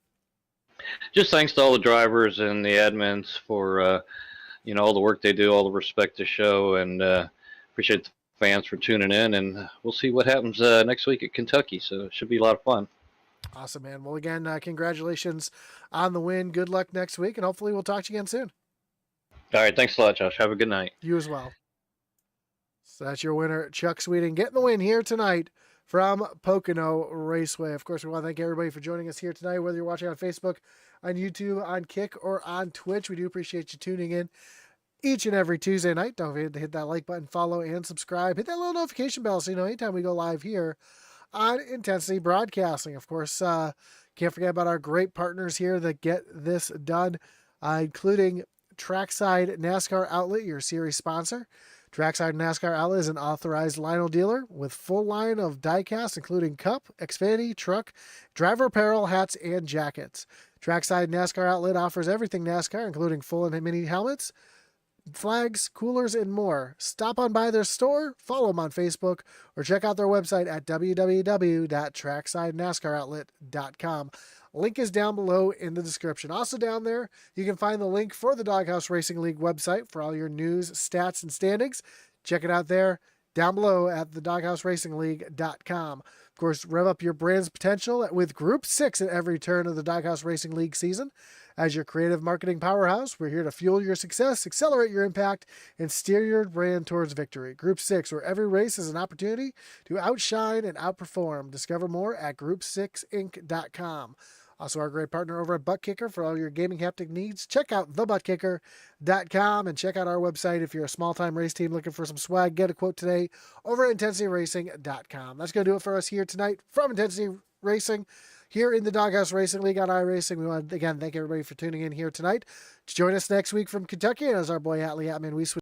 Just thanks to all the drivers and the admins for, all the work they do, all the respect to show, and appreciate the fans for tuning in. And we'll see what happens next week at Kentucky. So it should be a lot of fun. Awesome, man. Well, again, congratulations on the win. Good luck next week, and hopefully we'll talk to you again soon. All right. Thanks a lot, Josh. Have a good night. You as well. So that's your winner, Chuck Sweeting, getting the win here tonight from Pocono Raceway. Of course, we want to thank everybody for joining us here tonight, whether you're watching on Facebook, on YouTube, on Kick, or on Twitch. We do appreciate you tuning in each and every Tuesday night. Don't forget to hit that like button, follow, and subscribe. Hit that little notification bell so you know anytime we go live here on Intensity Broadcasting. Of course, can't forget about our great partners here that get this done, including Trackside NASCAR Outlet, your series sponsor. Trackside NASCAR Outlet is an authorized Lionel dealer with full line of diecast, including cup, Xfinity, truck, driver apparel, hats, and jackets. Trackside NASCAR Outlet offers everything NASCAR, including full and mini helmets, flags, coolers, and more. Stop on by their store, follow them on Facebook, or check out their website at www.tracksidenascaroutlet.com. Link is down below in the description. Also down there, you can find the link for the Doghouse Racing League website for all your news, stats, and standings. Check it out there down below at the doghouseracingle.com. Of course, rev up your brand's potential with Group 6 at every turn of the Doghouse Racing League season. As your creative marketing powerhouse, we're here to fuel your success, accelerate your impact, and steer your brand towards victory. Group 6, where every race is an opportunity to outshine and outperform. Discover more at group6inc.com. Also, our great partner over at Butt Kicker for all your gaming haptic needs. Check out thebuttkicker.com and check out our website if you're a small-time race team looking for some swag. Get a quote today over at intensityracing.com. That's going to do it for us here tonight from Intensity Racing here in the Doghouse Racing League on iRacing. We want to, again, thank everybody for tuning in here tonight. Join us next week from Kentucky. And as our boy Atlee Atman, we switch